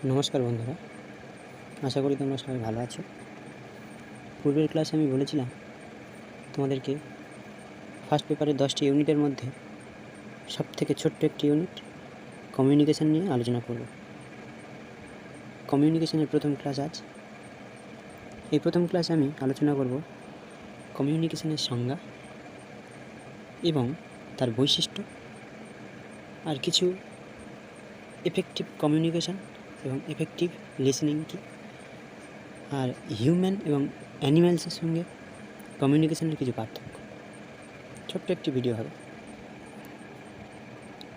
নমস্কার বন্ধুরা, আশা করি তোমরা সবাই ভালো আছো। পূর্বের ক্লাসে আমি বলেছিলাম তোমাদেরকে ফার্স্ট পেপারের 10টি ইউনিটের মধ্যে সবথেকে ছোট্ট একটি ইউনিট কমিউনিকেশন নিয়ে আলোচনা করব। কমিউনিকেশনের প্রথম ক্লাস আজ। এই প্রথম ক্লাসে আমি আলোচনা করব কমিউনিকেশনের সংজ্ঞা এবং তার বৈশিষ্ট্য, আর কিছু এফেক্টিভ কমিউনিকেশন এবং এফেক্টিভ লিসেনিং কি, আর হিউম্যান এবং অ্যানিম্যালসের সঙ্গে কমিউনিকেশনের কিছু পার্থক্য। ছোট্ট একটি ভিডিও হবে।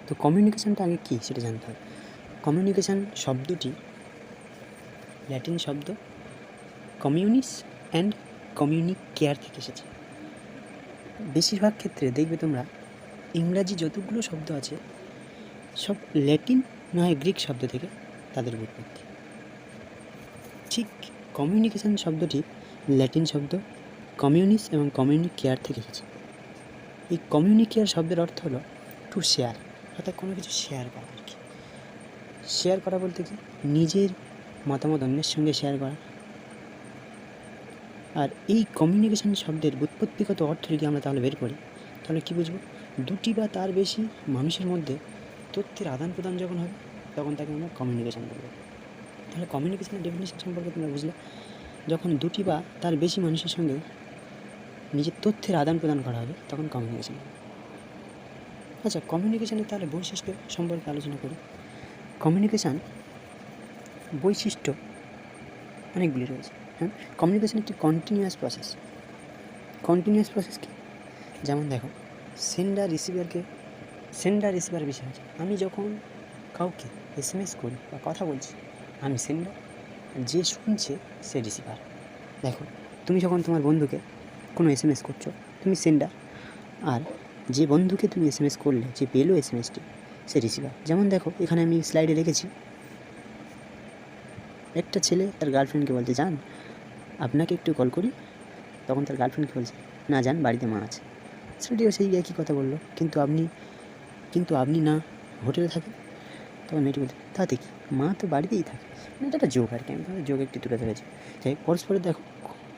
তো কমিউনিকেশনটা আগে কী সেটা জানতে হবে। কমিউনিকেশন শব্দটি ল্যাটিন শব্দ কমিউনিস অ্যান্ড কমিউনিকেয়ার থেকে এসেছে। বেশিরভাগ ক্ষেত্রে দেখবে তোমরা ইংরাজি যতগুলো শব্দ আছে সব ল্যাটিন নয় গ্রিক শব্দ থেকে তাদের উৎপত্তি। ঠিক কমিউনিকেশন শব্দটি ল্যাটিন শব্দ কমিউনিস এবং কমিউনিকেয়ার থেকে এসেছে। এই কমিউনিকেয়ার শব্দের অর্থ হলো টু শেয়ার, অর্থাৎ কোনো কিছু শেয়ার করা আর কি। শেয়ার করা বলতে কি, নিজের মতামত অন্যের সঙ্গে শেয়ার করা। আর এই কমিউনিকেশন শব্দের ব্যুৎপত্তিগত অর্থ যদি আমরা তাহলে বের করি, তাহলে কী বুঝবো? দুটি বা তার বেশি মানুষের মধ্যে তথ্যের আদান প্রদান যখন হবে তখন তাকে আমরা কমিউনিকেশন বলবো। তাহলে কমিউনিকেশনের ডেফিনিশন সম্পর্কে তোমরা বুঝলে, যখন দুটি বা তার বেশি মানুষের সঙ্গে নিজের তথ্যের আদান প্রদান করা হবে তখন কমিউনিকেশন হবে। আচ্ছা, কমিউনিকেশনের তাহলে বৈশিষ্ট্য সম্পর্কে আলোচনা করি। কমিউনিকেশান বৈশিষ্ট্য অনেকগুলি রয়েছে। হ্যাঁ, কমিউনিকেশন একটি কন্টিনিউয়াস প্রসেস। কন্টিনিউয়াস প্রসেস কি? যেমন দেখো, সেন্ডার রিসিভার বিষয় আছে। আমি যখন কাউকে SMS করি বা কথা বলছি, আমি সেন্ডার, যে শুনছে সে রিসিভার। দেখো, তুমি যখন তোমার বন্ধুকে কোনো SMS করছো, তুমি সেন্ডার, আর যে বন্ধুকে তুমি SMS করলে, যে পেলো SMSটি, সে রিসিভার। যেমন দেখো, এখানে আমি স্লাইডে রেখেছি, একটা ছেলে তার গার্লফ্রেন্ডকে বলছে, জান আপনাকে একটু কল করি। তখন তার গার্লফ্রেন্ডকে বলছে, না জান, বাড়িতে মা আছে। ছেলেটিও সেই একই কথা বললো, কিন্তু আপনি না হোটেলে থাকেন। তখন মেয়েটি বলছে, তাতে কি, মা তো বাড়িতেই থাকে। মানে এটা একটা যোগ আর কি, আমি তাহলে যোগ একটি তুলে ধরেছি। যাই পরস্পরের দেখো,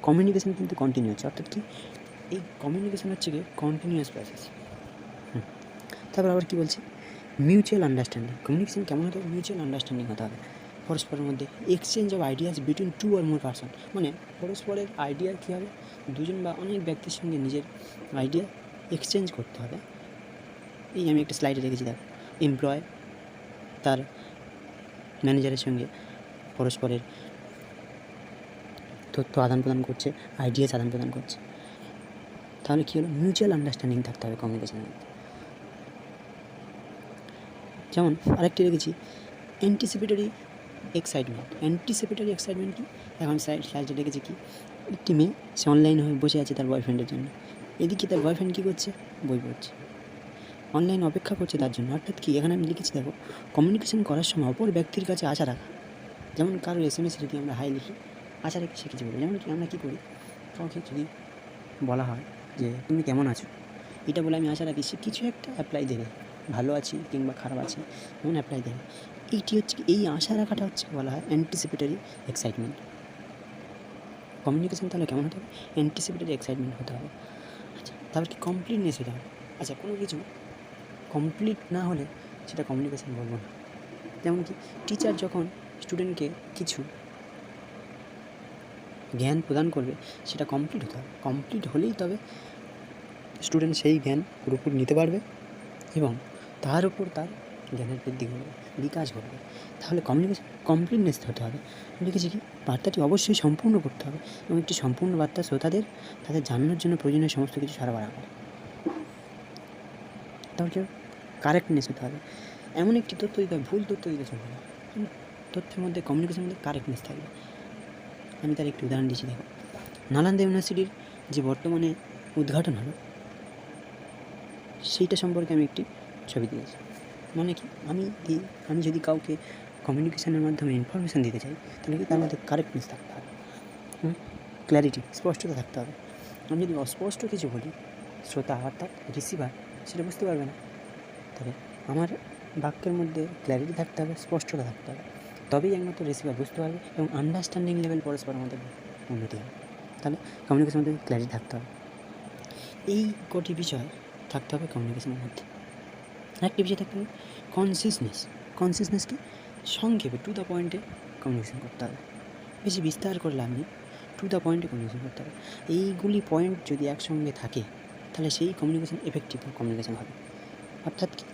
কমিউনিকেশন কিন্তু কন্টিনিউ হচ্ছে, অর্থাৎ কি, এই কমিউনিকেশন হচ্ছে কি কন্টিনিউয়াস প্রসেস। তারপর আবার কী বলছে, মিউচুয়াল আন্ডারস্ট্যান্ডিং। কমিউনিকেশন কেমন হতে হবে? মিউচুয়াল আন্ডারস্ট্যান্ডিং হতে হবে। পরস্পরের মধ্যে exchange of ideas between two or more person, মানে পরস্পরের আইডিয়া কী হবে, দুজন বা অনেক ব্যক্তির সঙ্গে নিজের আইডিয়া এক্সচেঞ্জ করতে হবে। এই আমি একটা স্লাইডে রেখেছি, দেখো, এমপ্লয় তার ম্যানেজারের সঙ্গে পরস্পরের তথ্য আদান প্রদান করছে, আইডিয়াস আদান প্রদান করছে। তাহলে কী হলো? মিউচুয়াল আন্ডারস্ট্যান্ডিং থাকতে হবে কমিউনিকেশনের মধ্যে। যেমন আরেকটি রেখেছি, অ্যান্টিসিপেটরি এক্সাইটমেন্ট কি? এখন স্লাইডে রেখেছি কি, একটি মেয়ে, সে অনলাইনে হয়ে বসে আছে তার বয়ফ্রেন্ডের জন্য। এদিকে তার বয়ফ্রেন্ড কী করছে? বই পড়ছে, অনলাইনে অপেক্ষা করছে তার জন্য। অর্থাৎ কি, এখানে আমি লিখেছি, দেখো, কমিউনিকেশন করার সময় অপর ব্যক্তির কাছে আশা রাখা। যেমন কারোর SMS যদি আমরা হাই লিখি, আশা রেখে সে কিছু বলি। যেমন কি, আমরা কী করি, কাউকে যদি বলা হয় যে তুমি কেমন আছো, এটা বলে আমি আশা রাখি সে কিছু একটা অ্যাপ্লাই দেবে, ভালো আছি কিংবা খারাপ আছি এমন অ্যাপ্লাই দেবে। এইটি হচ্ছে, এই আশা রাখাটা হচ্ছে বলা হয় অ্যান্টিসিপেটরি এক্সাইটমেন্ট। কমিউনিকেশন তাহলে কেমন হতে হবে? অ্যান্টিসিপেটরি এক্সাইটমেন্ট হতে হবে। আচ্ছা, তারপর কি, কমপ্লিটনেস হতে হবে। আচ্ছা, কোনো কিছু কমপ্লিট না হলে সেটা কমিউনিকেশন বলবো না। যেমন কি, টিচার যখন স্টুডেন্টকে কিছু জ্ঞান প্রদান করবে, সেটা কমপ্লিট হতে হবে। কমপ্লিট হলেই তবে স্টুডেন্ট সেই জ্ঞান পুরোপুরি নিতে পারবে এবং তার উপর তার জ্ঞানের বৃদ্ধি ঘটবে, বিকাশ ঘটবে। তাহলে কমিউনিকেশন কমপ্লিটনেস হতে হবে। লিখেছি কি, বার্তাটি অবশ্যই সম্পূর্ণ করতে হবে এবং একটি সম্পূর্ণ বার্তা শ্রোতাদের তাদের জানানোর জন্য প্রয়োজনীয় সমস্ত কিছু সরবরাহ করে। তাহলে কি, কারেক্টনেস হতে হবে। এমন একটি তথ্য দিতে হবে, ভুল তথ্য দিতে চলবে না। তথ্যের মধ্যে, কমিউনিকেশনের মধ্যে কারেক্টনেস থাকবে। আমি তার একটি উদাহরণ দিচ্ছি, দেখো, নালন্দা ইউনিভার্সিটির যে বর্তমানে উদ্ঘাটন হলো, সেইটা সম্পর্কে আমি একটি ছবি দিয়েছি। মানে কি, আমি যদি কাউকে কমিউনিকেশনের মাধ্যমে ইনফরমেশান দিতে চাই, তাহলে কি তার মধ্যে কারেক্টনেস থাকতে হবে, ক্ল্যারিটি, স্পষ্টতা থাকতে হবে। আমি যদি অস্পষ্ট কিছু বলি, শ্রোতা অর্থাৎ রিসিভার সেটা বুঝতে পারবে না। তবে আমার বাক্যের মধ্যে ক্ল্যারিটি থাকতে হবে, স্পষ্টতা থাকতে হবে। তবেই একমাত্র রিসিভার বুঝতে পারবে এবং আন্ডারস্ট্যান্ডিং লেভেল পরস্পরের মধ্যে উন্নতি হবে। তাহলে কমিউনিকেশনের মধ্যে ক্ল্যারিটি থাকতে হবে। এই কটি বিষয় থাকতে হবে কমিউনিকেশনের মধ্যে। আরেকটি বিষয় থাকতে হবে কনসিসনেসকে সংক্ষেপে টু দ্য পয়েন্টে কমিউনিকেশন করতে হবে। বেশি বিস্তার করে লাভ নেই, টু দ্য পয়েন্টে কমিউনিকেশন করতে হবে। এইগুলি পয়েন্ট যদি একসঙ্গে থাকে তাহলে সেই কমিউনিকেশন এফেক্টিভ কমিউনিকেশন হবে। অর্থাৎ কি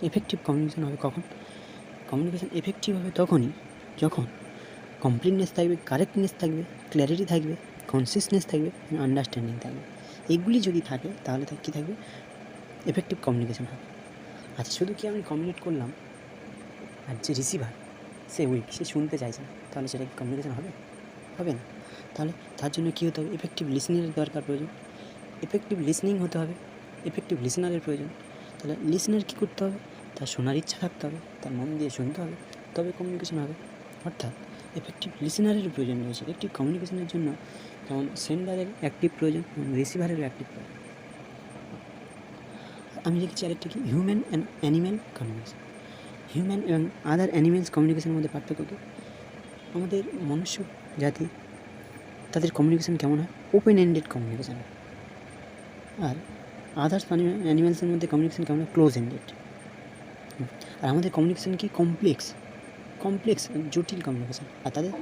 এফেক্টিভ কমিউনিকেশন হবে কখন? কমিউনিকেশন এফেক্টিভ হবে তখনই যখন কমপ্লিটনেস থাকবে, কারেক্টনেস থাকবে, ক্ল্যারিটি থাকবে, কনসিসনেস থাকবে, আন্ডারস্ট্যান্ডিং থাকবে। এগুলি যদি থাকে তাহলে কী থাকবে? এফেক্টিভ কমিউনিকেশন হবে। আচ্ছা, শুধু কি আমি কমিউনিকেট করলাম আর যে রিসিভার সে উইক, সে শুনতে চাইছে না, তাহলে সেটা কি কমিউনিকেশন হবে? হবে না। তাহলে তার জন্য কী হতে হবে? এফেক্টিভ লিসনিংয়ের দরকার প্রয়োজন, এফেক্টিভ লিসনিং হতে হবে, এফেক্টিভ লিসনারের প্রয়োজন। তাহলে লিসনার কী করতে হবে? তার শোনার ইচ্ছা থাকতে হবে, তার মন দিয়ে শুনতে হবে, তবে কমিউনিকেশন হবে। অর্থাৎ এফেক্টিভ লিসনারের প্রয়োজন রয়েছে একটি কমিউনিকেশনের জন্য, যেমন সেন্ডারের অ্যাক্টিভ প্রয়োজন এবং রিসিভারেরও অ্যাক্টিভ প্রয়োজন। আমি দেখেছি আরেকটা কি, human and animal communication. Human এবং আদার অ্যানিমেলস কমিউনিকেশনের মধ্যে পার্থক্য কী? আমাদের মনুষ্য জাতি, তাদের কমিউনিকেশন কেমন হয়? Open ended communication. আর আদার্স অ্যানিমেলসের মধ্যে কমিউনিকেশন কেমন হয়? Close ended. আর আমাদের কমিউনিকেশন কি? কমপ্লেক্স জটিল কমিউনিকেশন। আর তাদের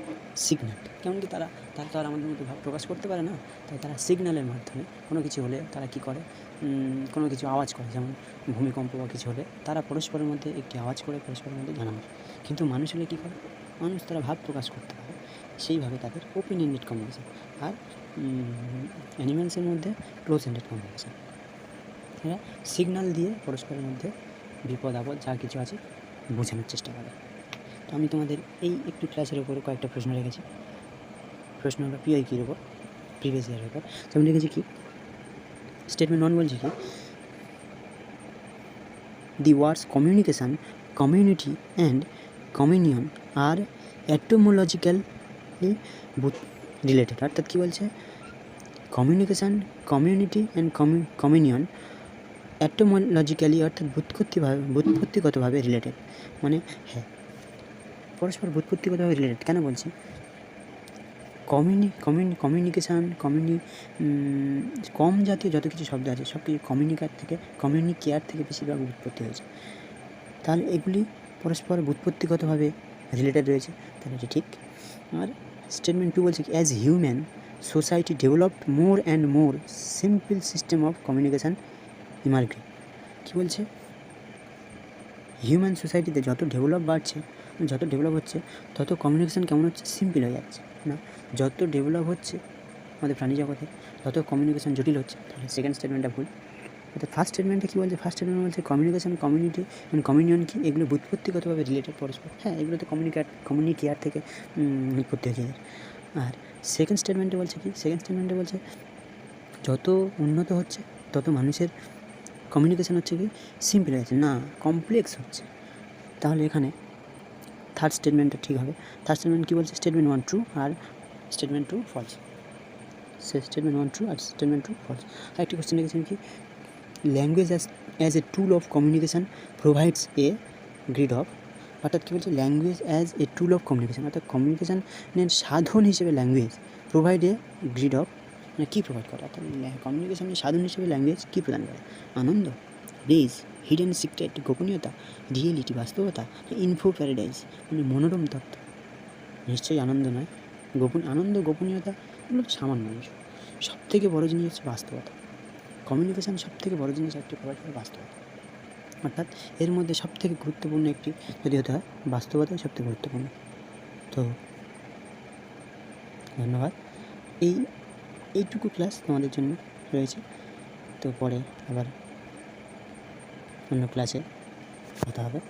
সিগন্যাল, কেমন কি তারা তো আর আমাদের মধ্যে ভাব প্রকাশ করতে পারে না, তাই তারা সিগন্যালের মাধ্যমে কোনো কিছু হলে তারা কী করে? কোনো কিছু আওয়াজ করে, যেমন ভূমিকম্প বা কিছু হলে তারা পরস্পরের মধ্যে একটি আওয়াজ করে পরস্পরের মধ্যে জানানো। কিন্তু মানুষ হলে কী করে? মানুষ তারা ভাব প্রকাশ করতে পারে, সেইভাবে তাদের ওপেন এন্ডেড কমিউনিকেশন। আর অ্যানিম্যালসের মধ্যে ক্লোজ এন্ডেড কমিউনিকেশন। এরা সিগন্যাল দিয়ে পরস্পরের মধ্যে বিপদ আপদ যা কিছু আছে বোঝানোর চেষ্টা করে। তো আমি তোমাদের এই একটু ক্লাসের উপরে কয়েকটা প্রশ্ন রেখেছি। প্রশ্ন হলো পিআইকির উপর, প্রিভিয়াস ইয়ারের উপর। যেমন রেখেছি কি, স্টেটমেন্ট 1 বলছে কি, the words communication, community and communion আর এটমোলজিক্যালি রিলেটেড। অর্থাৎ কী বলছে? Communication, community and communion etymologically অর্থাৎ ব্যুৎপত্তিগতভাবে রিলেটেড। মানে হ্যাঁ, পরস্পর ব্যুৎপত্তিগতভাবে রিলেটেড। কেন বলছি? কমিউনিকেশান, কম জাতীয় যত কিছু শব্দ আছে সব কিছু কমিউনিকেয়ার থেকে বেশিরভাগ উৎপত্তি হয়েছে। তাহলে এগুলি পরস্পর ব্যুৎপত্তিগতভাবে রিলেটেড রয়েছে, তাহলে এটি ঠিক। আর স্টেটমেন্ট 2 বলছে কি, as human society developed more and more simple system of communication emerging. কী বলছে? হিউম্যান সোসাইটিতে যত ডেভেলপ হচ্ছে তত কমিউনিকেশান কেমন হচ্ছে? সিম্পল হয়ে যাচ্ছে না। যত ডেভেলপ হচ্ছে আমাদের প্রাণী জগতে তত কমিউনিকেশান জটিল হচ্ছে। তাহলে সেকেন্ড স্টেটমেন্টটা ভুল। অর্থাৎ ফার্স্ট স্টেটমেন্টে কী বলছে? ফার্স্ট স্টেটমেন্ট বলছে কমিউনিকেশান, কমিউনিটি অ্যান্ড কমিউনিয়ন কি এগুলো ব্যুৎপত্তিগতভাবে রিলেটেড পরস্পর। হ্যাঁ, এগুলো তো কমিউনিকেয়ার থেকে উৎপত্তি হয়েছে। আর সেকেন্ড স্টেটমেন্টে বলছে কি? সেকেন্ড স্টেটমেন্টে বলছে যত উন্নত হচ্ছে তত মানুষের কমিউনিকেশান হচ্ছে কি? সিম্পল হয়েছে না, কমপ্লেক্স হচ্ছে। তাহলে এখানে থার্ড স্টেটমেন্টটা ঠিক হবে। থার্ড স্টেটমেন্ট কী বলছে? স্টেটমেন্ট 1 ট্রু আর স্টেটমেন্ট 2 ফলস। স্টেটমেন্ট 1 ট্রু আর স্টেটমেন্ট 2 ফলস। আরেকটি কোশ্চেন লিখেছেন কি, language as a tool of communication provides a grid of. অর্থাৎ কী বলছে? Language as a tool of communication, অর্থাৎ কমিউনিকেশানের সাধন হিসেবে language provide a grid of, মানে কী প্রোভাইড করে? অর্থাৎ কমিউনিকেশানের সাধন হিসেবে ল্যাঙ্গুয়েজ কী প্রদান করে? আনন্দ, ব্লিস, হিডেন সিক্রেট, গোপনীয়তা, রিয়েলিটি, বাস্তবতা, ইনফো প্যারাডাইস, মানে মনোরম তত্ত্ব। নিশ্চয়ই আনন্দ নয়, আনন্দ, গোপনীয়তা এগুলো তো সামান্য জিনিস। সবথেকে বড় জিনিস হচ্ছে বাস্তবতা। কমিউনিকেশান সবথেকে বড় জিনিস একটি প্রোভাইড করে বাস্তবতা। অর্থাৎ এর মধ্যে সবথেকে গুরুত্বপূর্ণ একটি যদি হতে হয়, বাস্তবতাই সবথেকে গুরুত্বপূর্ণ। তো ধন্যবাদ। এইটুকু ক্লাস তোমাদের জন্য রয়েছে। তো পরে আবার অন্য ক্লাসে কথা হবে।